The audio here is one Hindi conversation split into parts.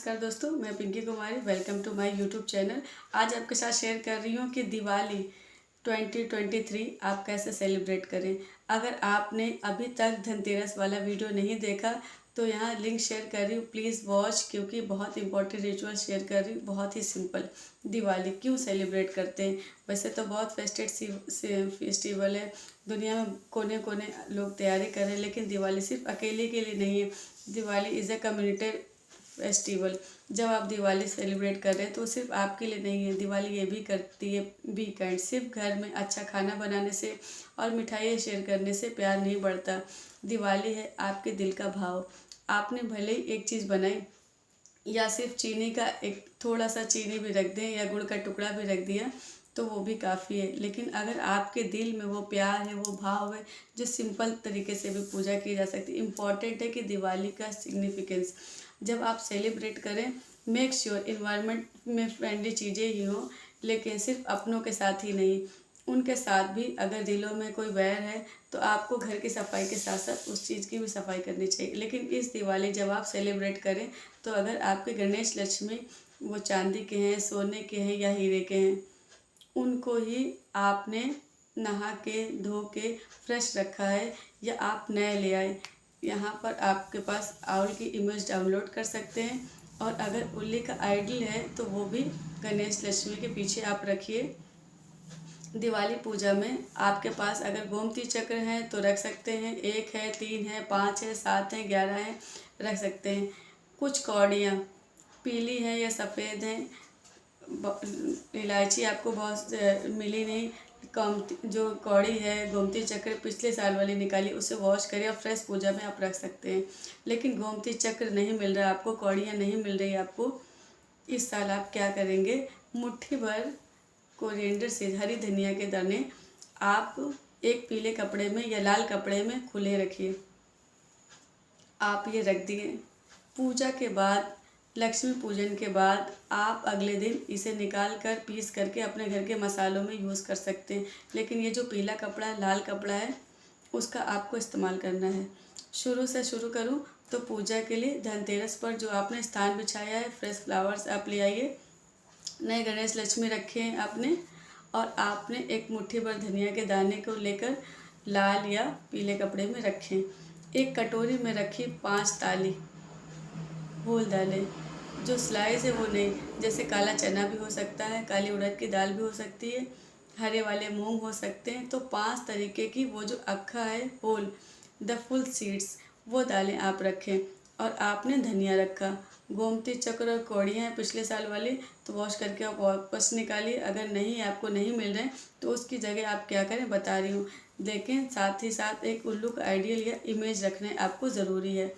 नमस्कार दोस्तों, मैं Pinki Kumari. Welcome to my YouTube channel. आज आपके साथ शेयर कर रही हूँ कि दिवाली 2023 आप कैसे सेलिब्रेट करें। अगर आपने अभी तक धनतेरस वाला वीडियो नहीं देखा तो यहाँ लिंक शेयर कर रही हूँ, प्लीज़ वॉच, क्योंकि बहुत इंपॉर्टेंट रिचुअल शेयर कर रही हूँ। बहुत ही सिंपल। दिवाली क्यों सेलिब्रेट करते हैं? वैसे तो बहुत फेस्टिवल है, दुनिया में कोने कोने लोग तैयारी कर रहे हैं, लेकिन दिवाली सिर्फ अकेले के लिए नहीं है। Diwali is a community festival. जब आप दिवाली सेलिब्रेट कर रहे हैं तो सिर्फ आपके लिए नहीं है, दिवाली ये भी करती है बी काइंड। सिर्फ घर में अच्छा खाना बनाने से और मिठाइयाँ शेयर करने से प्यार नहीं बढ़ता। दिवाली है आपके दिल का भाव। आपने भले ही एक चीज़ बनाई या सिर्फ चीनी का एक थोड़ा सा चीनी भी रख दें या गुड़ का टुकड़ा भी रख दिया तो वो भी काफ़ी है, लेकिन अगर आपके दिल में वो प्यार है, वो भाव है, जो सिंपल तरीके से भी पूजा की जा सकती है। इम्पॉर्टेंट है कि दिवाली का सिग्निफिकेंस जब आप सेलिब्रेट करें, मेक श्योर इन्वायरमेंट में फ्रेंडली चीज़ें ही हों, लेकिन सिर्फ अपनों के साथ ही नहीं, उनके साथ भी। अगर दिलों में कोई वैर है तो आपको घर की सफाई के साथ साथ उस चीज़ की भी सफाई करनी चाहिए। लेकिन इस दिवाली जब आप सेलिब्रेट करें तो अगर आपके गणेश लक्ष्मी वो चांदी के हैं, सोने के हैं या हीरे के हैं, उनको ही आपने नहा के धो के फ्रेश रखा है या आप नए ले आए। यहाँ पर आपके पास आउल की इमेज डाउनलोड कर सकते हैं, और अगर उल्ली का आइडल है तो वो भी गणेश लक्ष्मी के पीछे आप रखिए। दिवाली पूजा में आपके पास अगर गोमती चक्र हैं तो रख सकते हैं, 1 है, 3 है, 5 है, 7 है, 11 है, रख सकते हैं। कुछ कौड़ियाँ पीली हैं या सफ़ेद हैं, इलायची आपको बहुत मिली नहीं, कम जो कौड़ी है गोमती चक्र पिछले साल वाली निकाली, उसे वॉश करिए और फ्रेश पूजा में आप रख सकते हैं। लेकिन गोमती चक्र नहीं मिल रहा आपको, कौड़ियाँ नहीं मिल रही आपको, इस साल आप क्या करेंगे, मुट्ठी भर कोरिएंडर सीड, हरी धनिया के दाने आप एक पीले कपड़े में या लाल कपड़े में खुले रखिए। आप ये रख दिए। पूजा के बाद, लक्ष्मी पूजन के बाद आप अगले दिन इसे निकाल कर पीस करके अपने घर के मसालों में यूज़ कर सकते हैं। लेकिन ये जो पीला कपड़ा है, लाल कपड़ा है, उसका आपको इस्तेमाल करना है। शुरू से शुरू करूं तो पूजा के लिए धनतेरस पर जो आपने स्थान बिछाया है, फ्रेश फ्लावर्स आप ले आइए, नए गणेश लक्ष्मी रखे हैं आपने, और आपने एक मुट्ठी भर धनिया के दाने को लेकर लाल या पीले कपड़े में रखें। एक कटोरी में रखी 5 ताली होल दालें, जो स्लाइस है वो नहीं, जैसे काला चना भी हो सकता है, काली उड़द की दाल भी हो सकती है, हरे वाले मूंग हो सकते हैं। तो 5 तरीके की वो जो अक्खा है होल, द फुल सीड्स, वो दालें आप रखें। और आपने धनिया रखा, गोमती चक्र और कौड़ियाँ हैं पिछले साल वाली, तो वॉश करके आप वापस निकालिए। अगर नहीं, आपको नहीं मिल रहे तो उसकी जगह आप क्या करें बता रही हूँ। देखें, साथ ही साथ एक उल्लू का आइडियल या इमेज रखना आपको ज़रूरी है।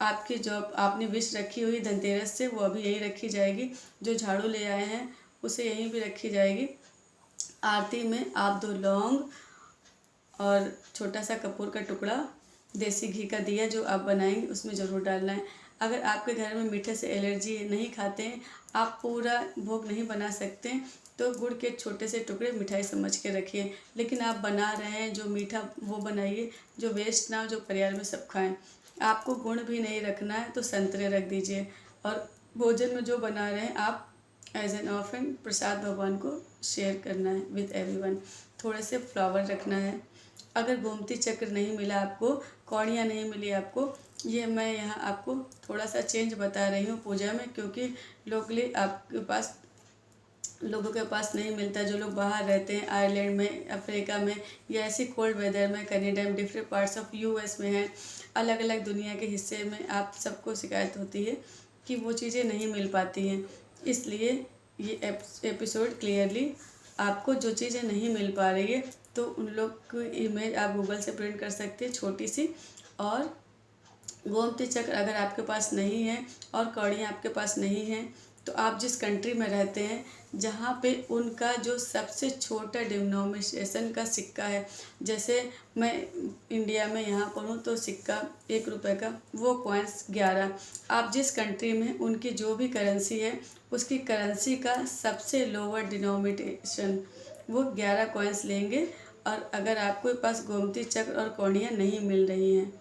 आपकी जो आपने विश रखी हुई धनतेरस से, वो अभी यहीं रखी जाएगी। जो झाड़ू ले आए हैं उसे यहीं भी रखी जाएगी। आरती में आप 2 लौंग और छोटा सा कपूर का टुकड़ा, देसी घी का दिया जो आप बनाएंगे उसमें ज़रूर डालना है। अगर आपके घर में मीठे से एलर्जी है, नहीं खाते हैं, आप पूरा भोग नहीं बना सकते हैं, तो गुड़ के छोटे से टुकड़े मिठाई समझ के रखिए। लेकिन आप बना रहे हैं जो मीठा, वो बनाइए जो वेस्ट ना हो, जो परिवार में सब खाएं। आपको गुण भी नहीं रखना है तो संतरे रख दीजिए। और भोजन में जो बना रहे हैं आप एज एन ऑफरिंग प्रसाद भगवान को शेयर करना है विद एवरीवन। थोड़े से फ्लावर रखना है। अगर गोमती चक्र नहीं मिला आपको, कौड़ियाँ नहीं मिली आपको, ये मैं यहाँ आपको थोड़ा सा चेंज बता रही हूँ पूजा में, क्योंकि लोकली लोगों के पास नहीं मिलता। जो लोग बाहर रहते हैं, आयरलैंड में, अफ्रीका में, या ऐसी कोल्ड वेदर में, कनाडा में, डिफरेंट पार्ट्स ऑफ यूएस में हैं, अलग अलग दुनिया के हिस्से में, आप सबको शिकायत होती है कि वो चीज़ें नहीं मिल पाती हैं। इसलिए ये एपिसोड क्लियरली आपको जो चीज़ें नहीं मिल पा रही है तो उन लोग की इमेज आप गूगल से प्रिंट कर सकते हैं छोटी सी। और गोमती चक्र अगर आपके पास नहीं है और कौड़ियाँ आपके पास नहीं हैं, तो आप जिस कंट्री में रहते हैं जहाँ पे उनका जो सबसे छोटा डिनोमिनेशन का सिक्का है, जैसे मैं इंडिया में यहाँ पर हूँ तो सिक्का 1 रुपये का, वो कॉइन्स 11। आप जिस कंट्री में उनकी जो भी करेंसी है, उसकी करेंसी का सबसे लोअर डिनोमिनेशन वो 11 कॉइन्स लेंगे। और अगर आपके पास गोमती चक्र और कौड़ियाँ नहीं मिल रही हैं,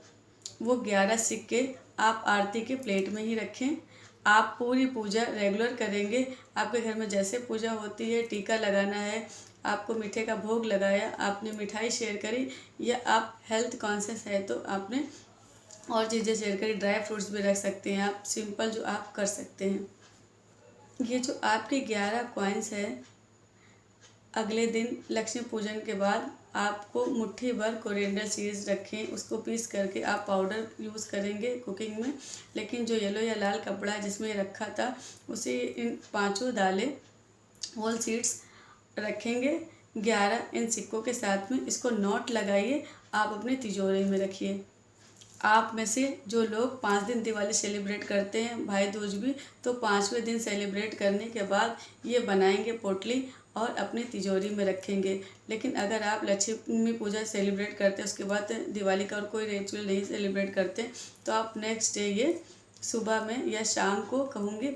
वो 11 सिक्के आप आरती के प्लेट में ही रखें। आप पूरी पूजा रेगुलर करेंगे, आपके घर में जैसे पूजा होती है, टीका लगाना है, आपको मीठे का भोग लगाया, आपने मिठाई शेयर करी, या आप हेल्थ कॉन्शियस है तो आपने और चीज़ें शेयर करी, ड्राई फ्रूट्स भी रख सकते हैं आप, सिंपल जो आप कर सकते हैं। ये जो आपके 11 कॉइन्स है, अगले दिन लक्ष्मी पूजन के बाद आपको मुट्ठी भर कोरिएंडर सीड्स रखें, उसको पीस करके आप पाउडर यूज़ करेंगे कुकिंग में। लेकिन जो येलो या लाल कपड़ा है जिसमें रखा था, उसे इन 5 दालें होल सीड्स रखेंगे 11 इन सिक्कों के साथ में। इसको नोट लगाइए, आप अपने तिजोरी में रखिए। आप में से जो लोग 5 दिन दिवाली सेलिब्रेट करते हैं, भाई दूज भी, तो 5वें दिन सेलिब्रेट करने के बाद ये बनाएंगे पोटली और अपनी तिजोरी में रखेंगे। लेकिन अगर आप लक्ष्मी पूजा सेलिब्रेट करते हैं, उसके बाद दिवाली का और कोई रिचुअल नहीं सेलिब्रेट करते, तो आप नेक्स्ट डे ये सुबह में या शाम को कहूँगी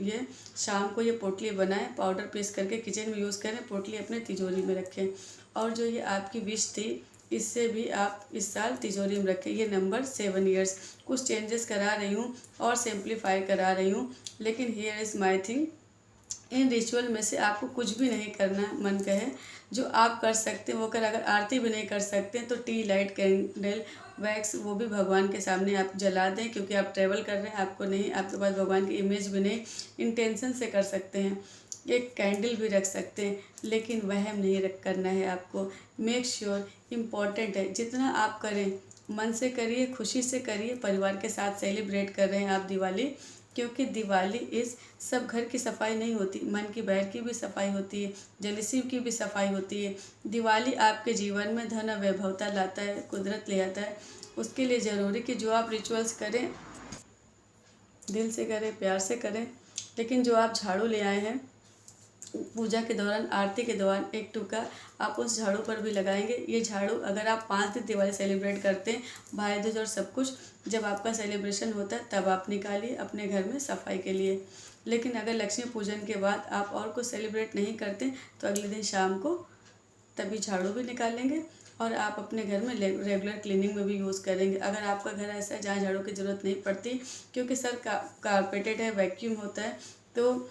ये शाम को ये पोटली बनाएं, पाउडर पीस करके किचन में यूज़ करें, पोटली अपने तिजोरी में रखें। और जो ये आपकी विश थी, इससे भी आप इस साल तिजोरी में रखें। ये नंबर 7 ईयर्स। कुछ चेंजेस करा रही हूँ और सिंप्लीफाई करा रही हूँ, लेकिन here is my thing. In ritual में से आपको कुछ भी नहीं करना मन कहे, जो आप कर सकते हैं वो कर। अगर आरती भी नहीं कर सकते हैं तो टी लाइट कैंडल वैक्स वो भी भगवान के सामने आप जला दें, क्योंकि आप ट्रैवल कर रहे हैं, आपको नहीं, आपके पास भगवान की इमेज भी नहीं, इंटेंशन से कर सकते हैं। एक कैंडल भी रख सकते हैं, लेकिन वहम नहीं रख करना है आपको। मेक श्योर इम्पॉर्टेंट है, जितना आप करें मन से करिए, खुशी से करिए। परिवार के साथ सेलिब्रेट कर रहे हैं आप दिवाली, क्योंकि दिवाली इस सब घर की सफाई नहीं होती, मन की बैर की भी सफाई होती है, जेलसी की भी सफाई होती है। दिवाली आपके जीवन में धन और वैभवता लाता है, कुदरत ले आता है। उसके लिए ज़रूरी कि जो आप रिचुअल्स करें दिल से करें, प्यार से करें। लेकिन जो आप झाड़ू ले आए हैं पूजा के दौरान, आरती के दौरान, एक टुका आप उस झाड़ू पर भी लगाएंगे। ये झाड़ू अगर आप 5 दिन दिवाली सेलिब्रेट करते हैं, भाई दूज और सब कुछ जब आपका सेलिब्रेशन होता है तब आप निकालिए अपने घर में सफाई के लिए। लेकिन अगर लक्ष्मी पूजन के बाद आप और कुछ सेलिब्रेट नहीं करते तो अगले दिन शाम को तभी झाड़ू भी निकालेंगे और आप अपने घर में रेगुलर क्लीनिंग में भी यूज़ करेंगे। अगर आपका घर ऐसा है जहाँ झाड़ू की ज़रूरत नहीं पड़ती, क्योंकि सर कारपेटेड है, वैक्यूम होता है, तो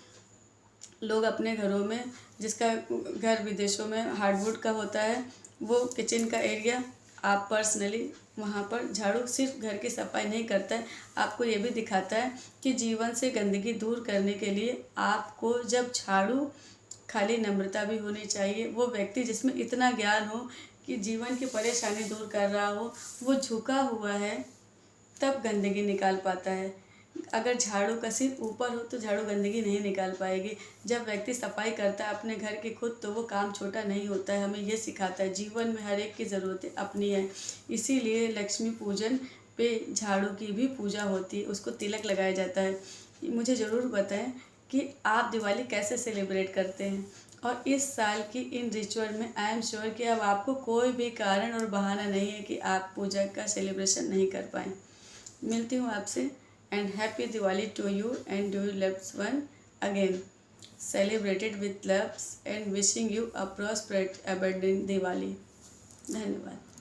लोग अपने घरों में, जिसका घर विदेशों में हार्डवुड का होता है, वो किचन का एरिया आप पर्सनली वहाँ पर झाड़ू सिर्फ घर की सफाई नहीं करता है, आपको ये भी दिखाता है कि जीवन से गंदगी दूर करने के लिए आपको जब झाड़ू, खाली नम्रता भी होनी चाहिए। वो व्यक्ति जिसमें इतना ज्ञान हो कि जीवन की परेशानी दूर कर रहा हो, वो झुका हुआ है, तब गंदगी निकाल पाता है। अगर झाड़ू का सिर ऊपर हो तो झाड़ू गंदगी नहीं निकाल पाएगी। जब व्यक्ति सफाई करता है अपने घर की खुद, तो वो काम छोटा नहीं होता है। हमें ये सिखाता है जीवन में हर एक की ज़रूरतें अपनी है। इसीलिए लक्ष्मी पूजन पे झाड़ू की भी पूजा होती है, उसको तिलक लगाया जाता है। मुझे ज़रूर बताएं कि आप दिवाली कैसे सेलिब्रेट करते हैं, और इस साल की इन रिचुअल में आई एम श्योर कि अब आपको कोई भी कारण और बहाना नहीं है कि आप पूजा का सेलिब्रेशन नहीं कर पाएँ। मिलती हूँ आपसे, and happy Diwali to you and your loved one again. Celebrated with loves and wishing you a prosperous, abundant Diwali. धन्यवाद।